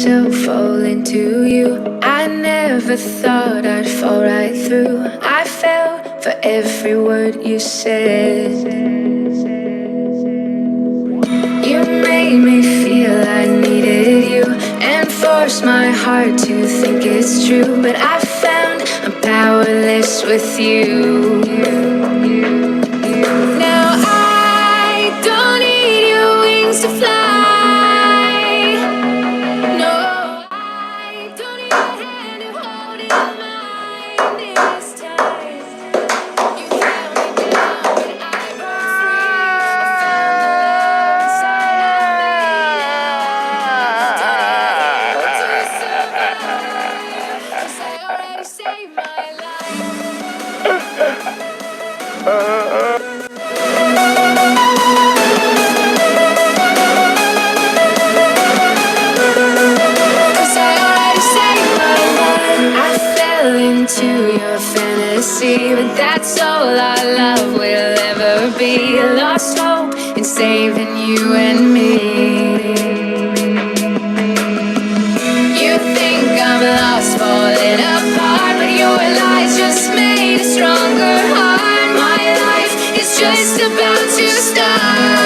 myself fall into you. I never thought I'd fall right through. I fell for every word you said. You made me feel I needed you and forced my heart to think it's true. But I found I'm powerless with you. Now I don't need your wings to fly. No, I don't need your hand to hold in mine this time. You held me down when I broke free. I found the love inside of me. Did it survive? 'Cause I already saved my life. Into your fantasy, but that's all our love will ever be. Lost hope in saving you and me. You think I'm lost, falling apart, but your lies just made a stronger heart. My life is just about to start.